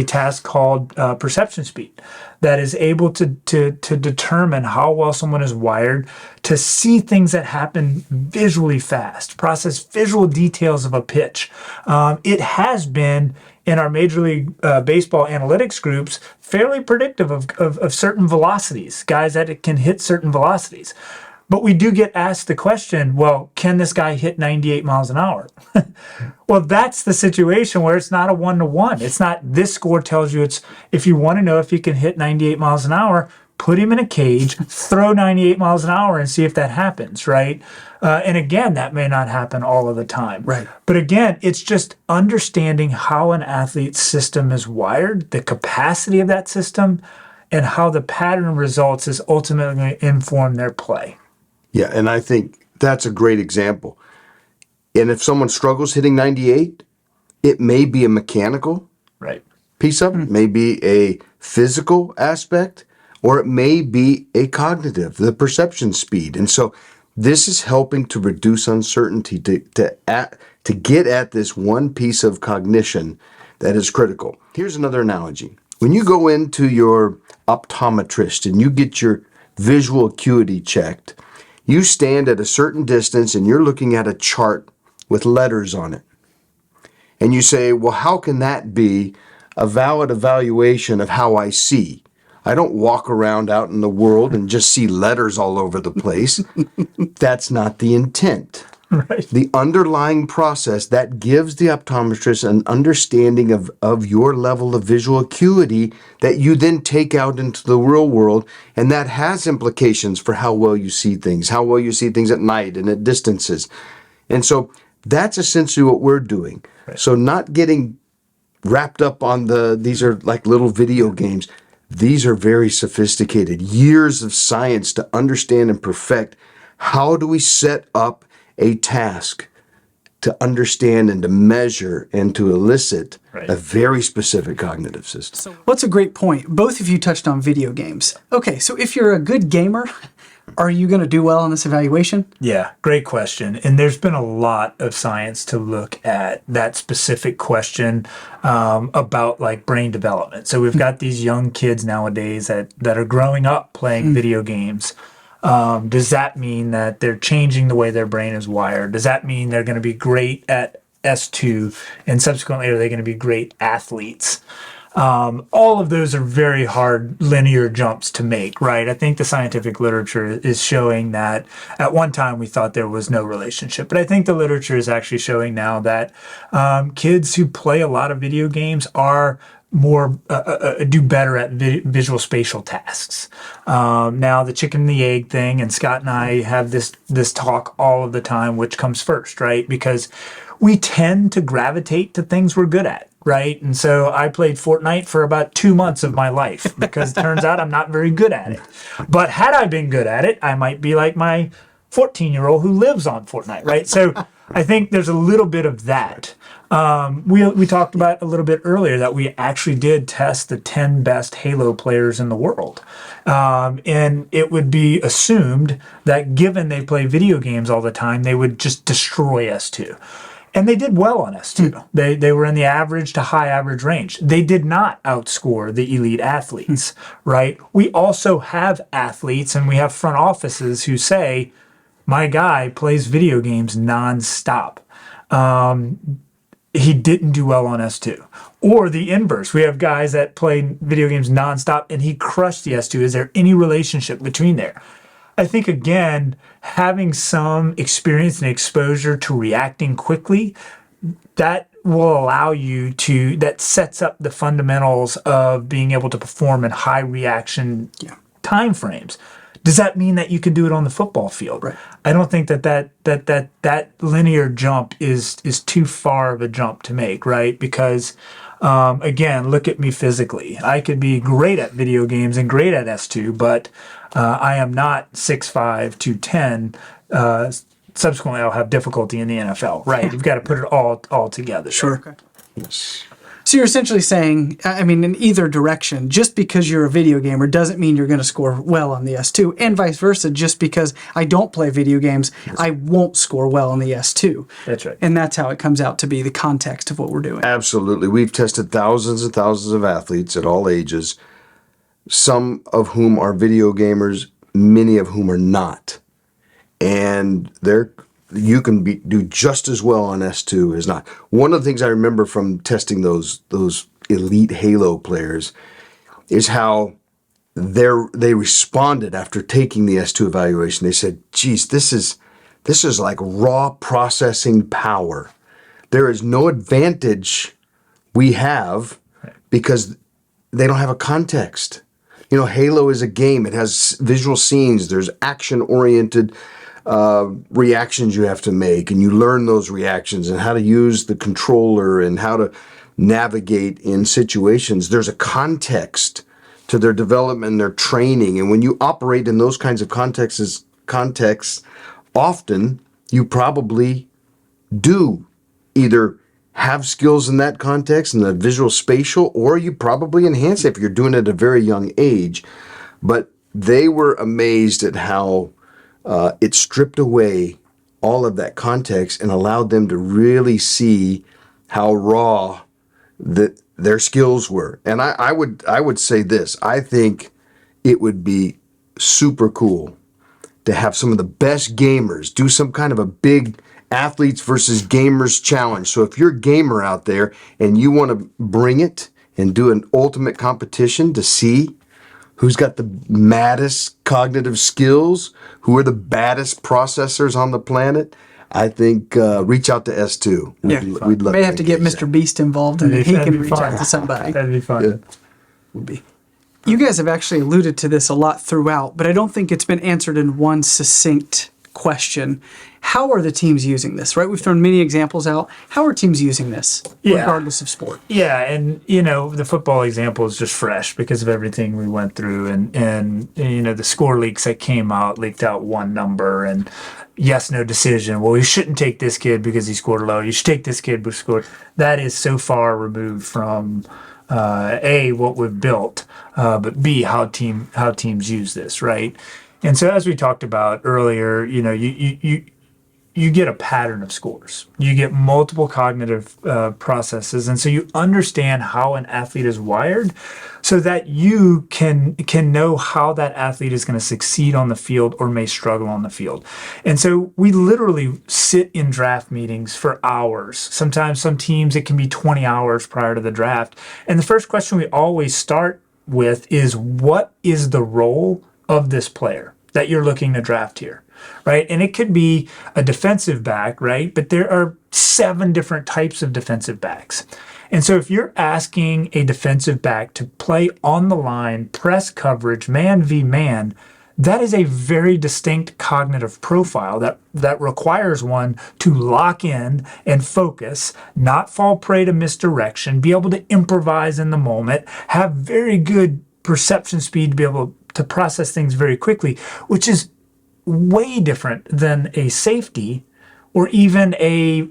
task called perception speed that is able to determine how well someone is wired to see things that happen visually fast, process visual details of a pitch. It has been, in our Major League Baseball analytics groups, fairly predictive of certain velocities, guys that can hit certain velocities. But we do get asked the question, well, can this guy hit 98 miles an hour? Well, that's the situation where it's not a one-to-one. It's not this score tells you it's, if you want to know if he can hit 98 miles an hour, put him in a cage, throw 98 miles an hour and see if that happens, right? And again, that may not happen all of the time. Right. But again, it's just understanding how an athlete's system is wired, the capacity of that system, and how the pattern results is ultimately going to inform their play. Yeah, and I think that's a great example. And if someone struggles hitting 98, it may be a mechanical piece of it, may be a physical aspect, or it may be a cognitive, the perception speed. And so this is helping to reduce uncertainty, to get at this one piece of cognition that is critical. Here's another analogy. When you go into your optometrist and you get your visual acuity checked, you stand at a certain distance and you're looking at a chart with letters on it. And you say, well, how can that be a valid evaluation of how I see? I don't walk around out in the world and just see letters all over the place. That's not the intent. Right. The underlying process that gives the optometrist an understanding of your level of visual acuity that you then take out into the real world, and that has implications for how well you see things at night and at distances. And so that's essentially what we're doing. Right. So not getting wrapped up on these are like little video games. These are very sophisticated, years of science to understand and perfect. How do we set up a task to understand and to measure and to elicit a very specific cognitive system? So, well, that's a great point. Both of you touched on video games. Okay, so if you're a good gamer, are you going to do well on this evaluation? Yeah, great question. And there's been a lot of science to look at that specific question about like brain development. So we've got these young kids nowadays that are growing up playing video games. Does that mean that they're changing the way their brain is wired? Does that mean they're going to be great at S2 and subsequently are they going to be great athletes? All of those are very hard linear jumps to make, right? I think the scientific literature is showing that at one time we thought there was no relationship, but I think the literature is actually showing now that kids who play a lot of video games are more do better at visual spatial tasks. Now the chicken and the egg thing, and Scott and I have this talk all of the time, which comes first, right? Because we tend to gravitate to things we're good at, right? And so I played Fortnite for about 2 months of my life because it turns out I'm not very good at it. But had I been good at it, I might be like my 14-year-old who lives on Fortnite, right? So I think there's a little bit of that. We talked about a little bit earlier that we actually did test the 10 best Halo players in the world. And it would be assumed that given they play video games all the time, they would just destroy S2. And they did well on S2. They were in the average to high average range. They did not outscore the elite athletes, right? We also have athletes and we have front offices who say, my guy plays video games nonstop. He didn't do well on S2. Or the inverse. We have guys that play video games nonstop and he crushed the S2. Is there any relationship between there? I think, again, having some experience and exposure to reacting quickly, that will allow you to, that sets up the fundamentals of being able to perform in high reaction time frames. Does that mean that you can do it on the football field? Right. I don't think that linear jump is too far of a jump to make, right? Because again, look at me physically. I could be great at video games and great at S2, but I am not 6'5", 210. Subsequently, I'll have difficulty in the NFL, right? You've got to put it all together. Sure. Okay. Yes. So you're essentially saying, I mean, in either direction, just because you're a video gamer doesn't mean you're going to score well on the S2, and vice versa. Just because I don't play video games, I won't score well on the S2. That's right. And that's how it comes out to be the context of what we're doing. Absolutely. We've tested thousands and thousands of athletes at all ages, some of whom are video gamers, many of whom are not. And you can do just as well on S2 as not. One of the things I remember from testing those elite Halo players is how they responded after taking the S2 evaluation. They said, geez, this is like raw processing power. There is no advantage we have because they don't have a context. You know, Halo is a game. It has visual scenes. There's action-oriented reactions you have to make, and you learn those reactions and how to use the controller and how to navigate in situations. There's a context to their development and their training, and when you operate in those kinds of contexts, often you probably do either have skills in that context, in the visual spatial, or you probably enhance it if you're doing it at a very young age. But they were amazed at how it stripped away all of that context and allowed them to really see how raw their skills were. And I would say this: I think it would be super cool to have some of the best gamers do some kind of a big athletes versus gamers challenge. So if you're a gamer out there and you want to bring it and do an ultimate competition to see who's got the maddest cognitive skills, who are the baddest processors on the planet, I think reach out to S2. We'd love May have to get Mr. Beast involved, and he can reach out to somebody. That'd be fun. Yeah. Would be. You guys have actually alluded to this a lot throughout, but I don't think it's been answered in one succinct question. How are the teams using this, right? We've thrown many examples out. How are teams using this, regardless of sport? Yeah, and, you know, the football example is just fresh because of everything we went through. And you know, the score leaks that came out, leaked out one number, and yes, no decision. Well, you shouldn't take this kid because he scored low. You should take this kid who scored. That is so far removed from, A, what we've built, but B, how teams use this, right? And so as we talked about earlier, you know, you get a pattern of scores. You get multiple cognitive processes, and so you understand how an athlete is wired so that you can know how that athlete is going to succeed on the field or may struggle on the field. And so we literally sit in draft meetings for hours. Sometimes some teams, it can be 20 hours prior to the draft. And the first question we always start with is, what is the role of this player that you're looking to draft here, right? And it could be a defensive back, right? But there are 7 different types of defensive backs. And so if you're asking a defensive back to play on the line, press coverage, man v man, that is a very distinct cognitive profile that requires one to lock in and focus, not fall prey to misdirection, be able to improvise in the moment, have very good perception speed to be able to process things very quickly, which is way different than a safety or even a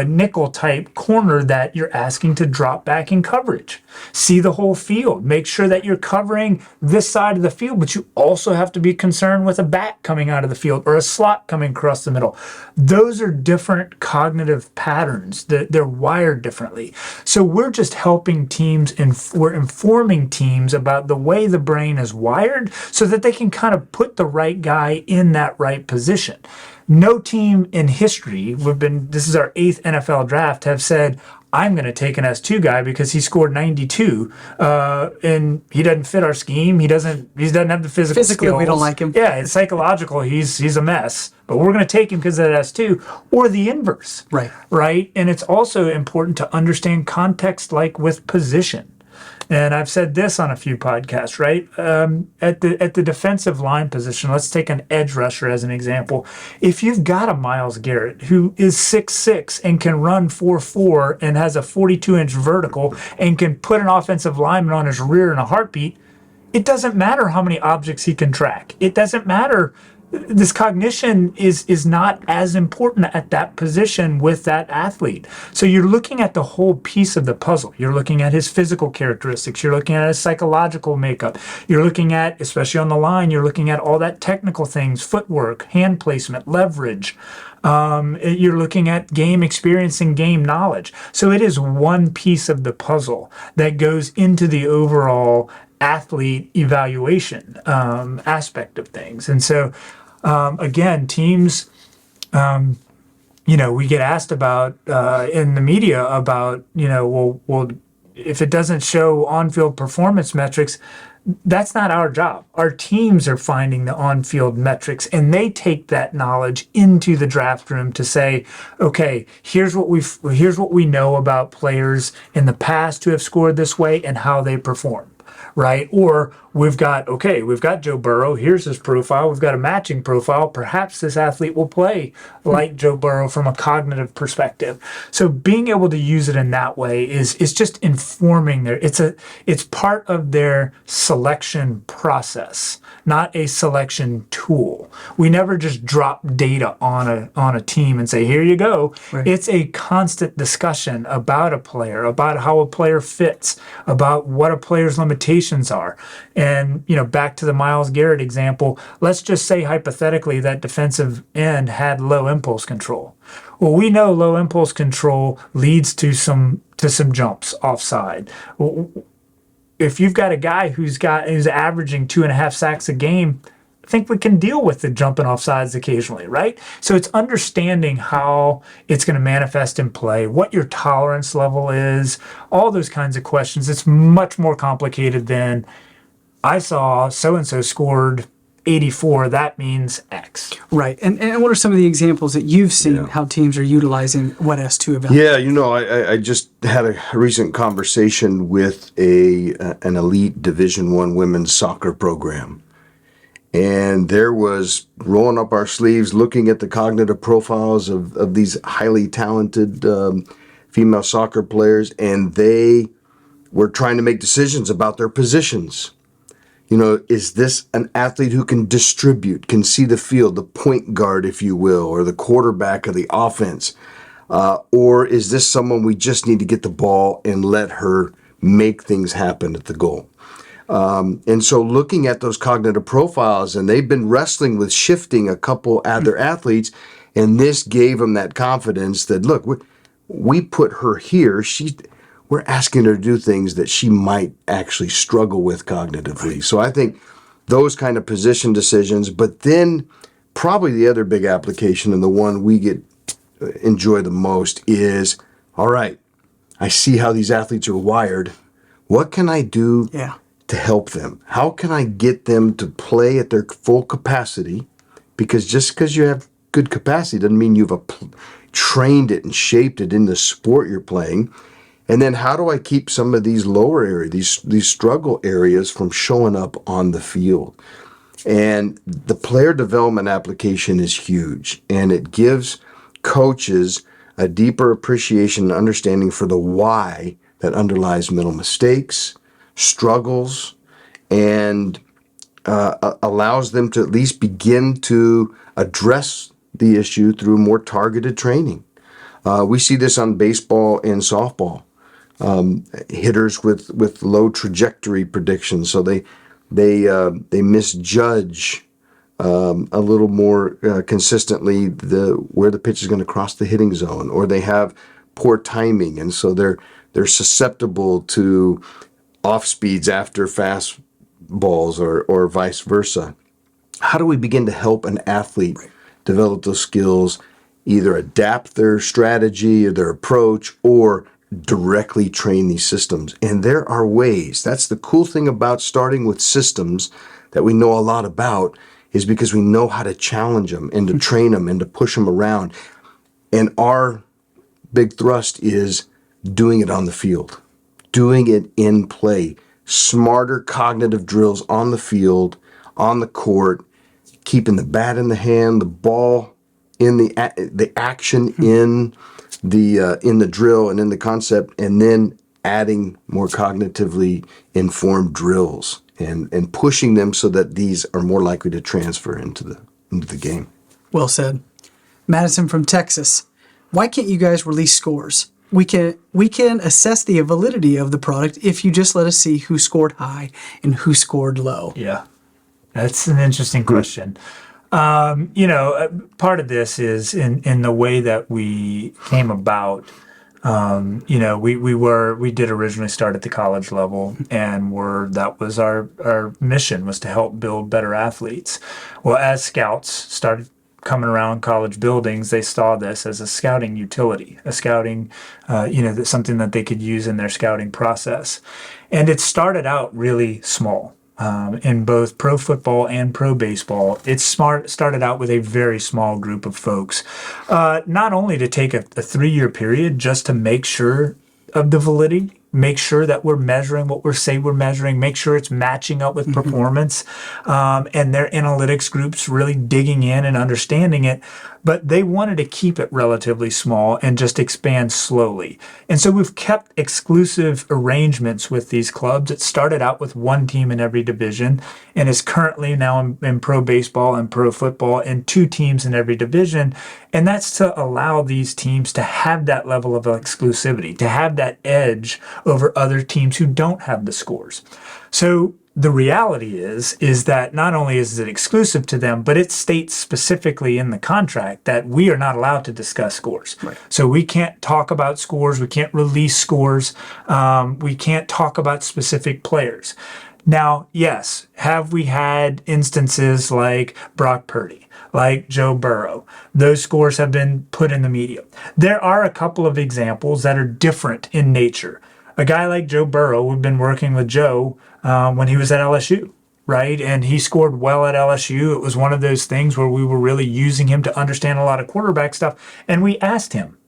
nickel type corner that you're asking to drop back in coverage. See the whole field. Make sure that you're covering this side of the field, but you also have to be concerned with a back coming out of the field or a slot coming across the middle. Those are different cognitive patterns. They're wired differently. So we're just helping teams and we're informing teams about the way the brain is wired so that they can kind of put the right guy in that right position. No team in history, this is our 8th NFL draft, have said, I'm going to take an S2 guy because he scored 92 and he doesn't fit our scheme. He doesn't have the physical skills. We don't like him. Yeah, it's psychological. He's a mess, but we're going to take him because of that S2, or the inverse. Right. And it's also important to understand context, like with position. And I've said this on a few podcasts, right? At the defensive line position, let's take an edge rusher as an example. If you've got a Myles Garrett who is 6'6" and can run 4.4 and has a 42-inch vertical and can put an offensive lineman on his rear in a heartbeat, it doesn't matter how many objects he can track. It doesn't matter. This cognition is not as important at that position with that athlete. So you're looking at the whole piece of the puzzle. You're looking at his physical characteristics. You're looking at his psychological makeup. You're looking at, especially on the line, you're looking at all that technical things, footwork, hand placement, leverage. You're looking at game experience and game knowledge. So it is one piece of the puzzle that goes into the overall athlete evaluation aspect of things. And so, again, teams, we get asked about in the media about, well, if it doesn't show on-field performance metrics, that's not our job. Our teams are finding the on-field metrics, and they take that knowledge into the draft room to say, okay, here's what we know about players in the past who have scored this way and how they perform. Right? Or we've got Joe Burrow. Here's his profile. We've got a matching profile. Perhaps this athlete will play like Joe Burrow from a cognitive perspective. So being able to use it in that way is just informing it's part of their selection process, not a selection tool. We never just drop data on a team and say, here you go. Right. It's a constant discussion about a player, about how a player fits, about what a player's limitations are. And, back to the Myles Garrett example, let's just say hypothetically that defensive end had low impulse control. Well, we know low impulse control leads to some jumps offside. If you've got a guy who's averaging 2.5 sacks a game, I think we can deal with the jumping off sides occasionally, right? So it's understanding how it's going to manifest in play, what your tolerance level is, all those kinds of questions. It's much more complicated than I saw so-and-so scored 84, that means X. Right. And what are some of the examples that you've seen how teams are utilizing what S2 evaluates? Yeah, I just had a recent conversation with an elite Division I women's soccer program. And there was rolling up our sleeves, looking at the cognitive profiles of these highly talented female soccer players, and they were trying to make decisions about their positions. Is this an athlete who can distribute, can see the field, the point guard, if you will, or the quarterback of the offense? Or is this someone we just need to get the ball and let her make things happen at the goal? And so looking at those cognitive profiles, and they've been wrestling with shifting a couple other athletes, and this gave them that confidence that, look, we put her here. We're asking her to do things that she might actually struggle with cognitively. So I think those kind of position decisions, but then probably the other big application and the one we enjoy the most is, all right, I see how these athletes are wired. What can I do to help them? How can I get them to play at their full capacity? Because just because you have good capacity doesn't mean you've trained it and shaped it in the sport you're playing. And then how do I keep some of these lower areas, these struggle areas from showing up on the field? And the player development application is huge, and it gives coaches a deeper appreciation and understanding for the why that underlies mental mistakes, struggles, and allows them to at least begin to address the issue through more targeted training. We see this on baseball and softball. Hitters with low trajectory predictions, so they misjudge a little more consistently where the pitch is going to cross the hitting zone, or they have poor timing, and so they're susceptible to off speeds after fast balls or vice versa. How do we begin to help an athlete develop those skills, either adapt their strategy or their approach, or directly train these systems? And there are ways. That's the cool thing about starting with systems that we know a lot about, is because we know how to challenge them and to train them and to push them around. And our big thrust is doing it on the field, doing it in play, smarter cognitive drills on the field, on the court, keeping the bat in the hand, the ball in the action in the drill and in the concept, and then adding more cognitively informed drills and pushing them so that these are more likely to transfer into the game. Well said. Madison from Texas. Why can't you guys release scores? We can assess the validity of the product if you just let us see who scored high and who scored low. Yeah, that's an interesting question. Part of this is in the way that we came about. We did originally start at the college level, and that was our mission, was to help build better athletes. Well, as scouts started coming around college buildings, they saw this as a scouting utility, that's something that they could use in their scouting process. And it started out really small. In both pro football and pro baseball, it started out with a very small group of folks, not only to take a 3-year period just to make sure of the validity, make sure that we're measuring what we're measuring, make sure it's matching up with performance, and their analytics groups really digging in and understanding it. But they wanted to keep it relatively small and just expand slowly. And so we've kept exclusive arrangements with these clubs. It started out with one team in every division and is currently now in pro baseball and pro football and 2 teams in every division. And that's to allow these teams to have that level of exclusivity, to have that edge over other teams who don't have the scores. So the reality is that not only is it exclusive to them, but it states specifically in the contract that we are not allowed to discuss scores. Right. So we can't talk about scores. We can't release scores. We can't talk about specific players. Now, yes, have we had instances like Brock Purdy, like Joe Burrow? Those scores have been put in the media. There are a couple of examples that are different in nature. A guy like Joe Burrow, we've been working with Joe when he was at LSU, right? And he scored well at LSU. It was one of those things where we were really using him to understand a lot of quarterback stuff. And we asked him,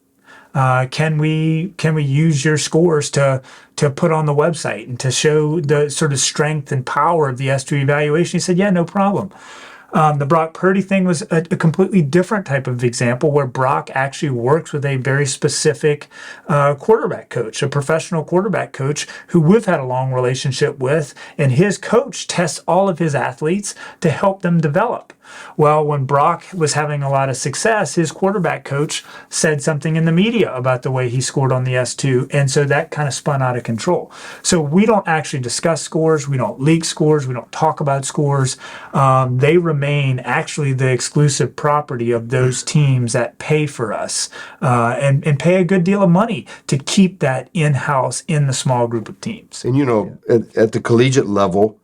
can we use your scores to put on the website and to show the sort of strength and power of the S2 evaluation? He said, yeah, no problem. The Brock Purdy thing was a completely different type of example where Brock actually works with a very specific quarterback coach, a professional quarterback coach who we've had a long relationship with, and his coach tests all of his athletes to help them develop. Well, when Brock was having a lot of success, his quarterback coach said something in the media about the way he scored on the S2, and so that kind of spun out of control. So we don't actually discuss scores, we don't leak scores, we don't talk about scores. They remain actually the exclusive property of those teams that pay for us and pay a good deal of money to keep that in-house in the small group of teams. And at the collegiate level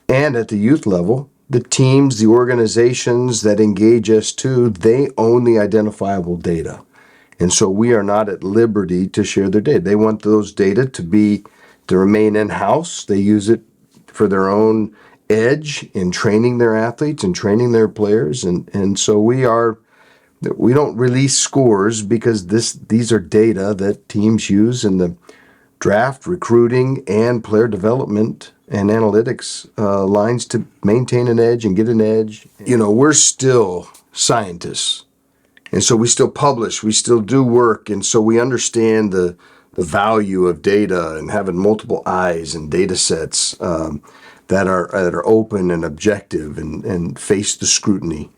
and at the youth level, the teams, the organizations that engage S2, they own the identifiable data. And so we are not at liberty to share their data. They want those data to remain in-house. They use it for their own edge in training their athletes and training their players. And so we don't release scores because these are data that teams use in the draft, recruiting, and player development and analytics lines to maintain an edge and get an edge. We're still scientists. And so we still publish, we still do work. And so we understand the value of data and having multiple eyes and data sets. that are open and objective and face the scrutiny.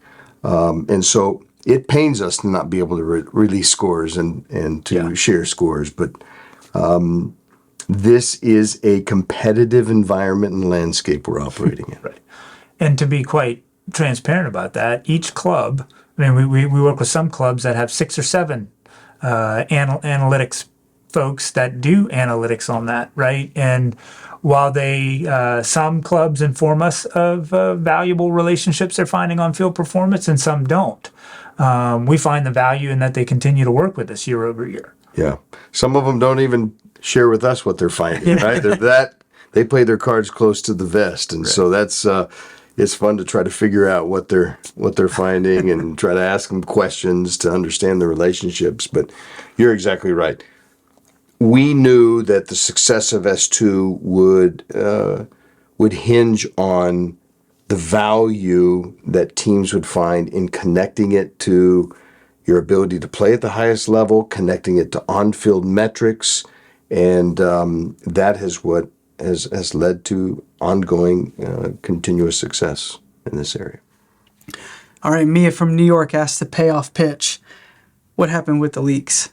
And so it pains us to not be able to release scores and to share scores, but this is a competitive environment and landscape we're operating in. Right. And to be quite transparent about that, each club, I mean, we work with some clubs that have 6 or 7 analytics folks that do analytics on that, right? And while some clubs inform us of valuable relationships they're finding on field performance and some don't, we find the value in that they continue to work with us year over year. Yeah. Some of them don't even share with us what they're finding, right? They play their cards close to the vest. And so that's, it's fun to try to figure out what they're finding and try to ask them questions to understand the relationships. But you're exactly right. We knew that the success of S2 would hinge on the value that teams would find in connecting it to your ability to play at the highest level, connecting it to on-field metrics, and that has led to ongoing continuous success in this area. All right, Mia from New York asked the payoff pitch. What happened with the leaks?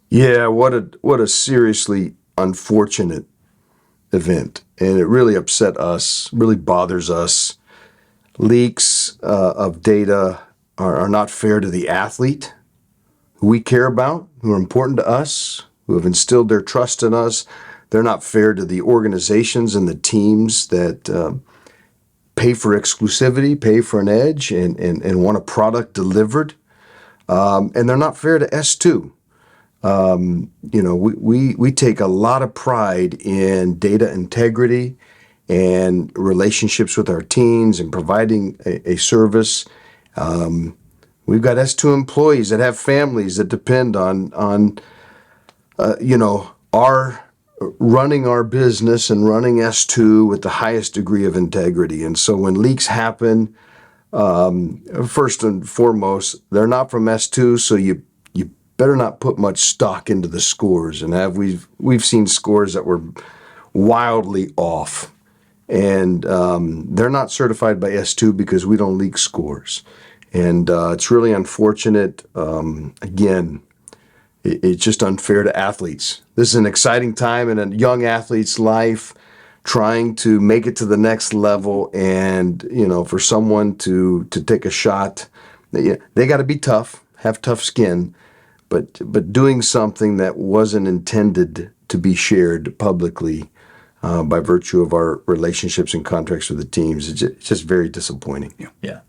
Yeah, what a seriously unfortunate event, and it really upset us, really bothers us. Leaks of data are not fair to the athlete who we care about, who are important to us, who have instilled their trust in us. They're not fair to the organizations and the teams that pay for exclusivity, pay for an edge, and want a product delivered. And they're not fair to S2. We take a lot of pride in data integrity and relationships with our teams and providing a service. We've got S2 employees that have families that depend on our running our business and running S2 with the highest degree of integrity. And so when leaks happen, first and foremost, they're not from S2, so you better not put much stock into the scores. And we've seen scores that were wildly off. And they're not certified by S2 because we don't leak scores. And it's really unfortunate. Again, it's just unfair to athletes. This is an exciting time in a young athlete's life, trying to make it to the next level, and for someone to take a shot, they got to be tough, have tough skin, but doing something that wasn't intended to be shared publicly by virtue of our relationships and contracts with the teams, it's just very disappointing. Yeah.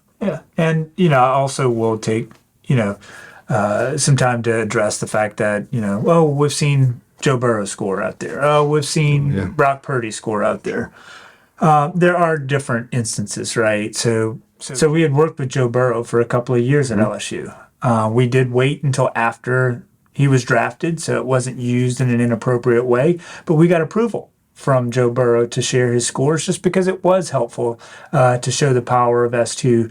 And I also will take some time to address the fact that we've seen Joe Burrow score out there. We've seen Brock Purdy score out there. There are different instances, right? So we had worked with Joe Burrow for a couple of years at LSU. We did wait until after he was drafted, so it wasn't used in an inappropriate way. But we got approval from Joe Burrow to share his scores just because it was helpful to show the power of S2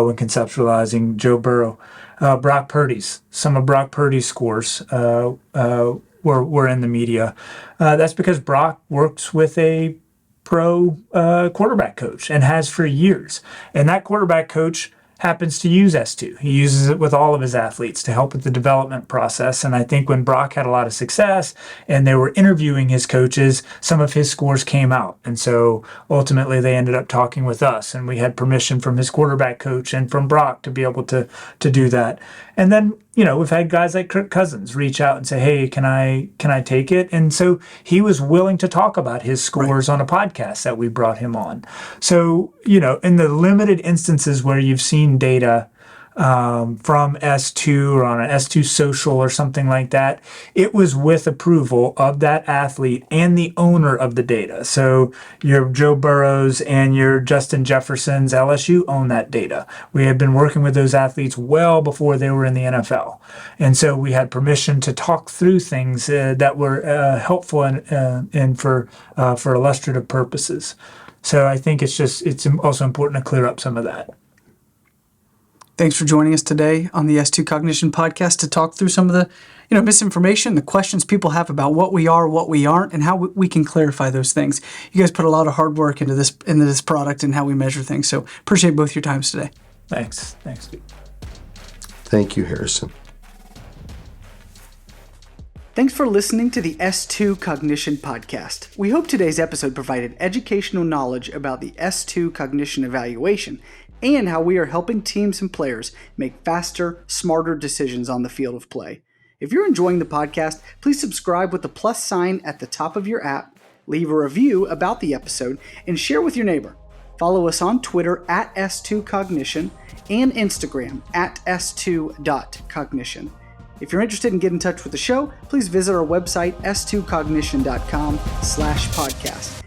when conceptualizing Joe Burrow. Some of Brock Purdy's scores were in the media. That's because Brock works with a pro quarterback coach and has for years. And that quarterback coach happens to use S2. He uses it with all of his athletes to help with the development process. And I think when Brock had a lot of success and they were interviewing his coaches, some of his scores came out. And so ultimately they ended up talking with us, and we had permission from his quarterback coach and from Brock to be able to do that. And then, we've had guys like Kirk Cousins reach out and say, hey, can I take it? And so he was willing to talk about his scores on a podcast that we brought him on. So, in the limited instances where you've seen data from S2 or on an S2 social or something like that, it was with approval of that athlete and the owner of the data. So your Joe Burrows and your Justin Jeffersons, LSU own that data. We had been working with those athletes well before they were in the NFL. And so we had permission to talk through things that were helpful and for illustrative purposes. So I think it's also important to clear up some of that. Thanks for joining us today on the S2 Cognition Podcast to talk through some of the misinformation, the questions people have about what we are, what we aren't, and how we can clarify those things. You guys put a lot of hard work into this product and how we measure things. So appreciate both your times today. Thanks, Steve. Thank you, Harrison. Thanks for listening to the S2 Cognition Podcast. We hope today's episode provided educational knowledge about the S2 Cognition evaluation and how we are helping teams and players make faster, smarter decisions on the field of play. If you're enjoying the podcast, please subscribe with the plus sign at the top of your app, leave a review about the episode, and share with your neighbor. Follow us on Twitter at S2Cognition and Instagram at S2.Cognition. If you're interested in getting in touch with the show, please visit our website, s2cognition.com/podcast.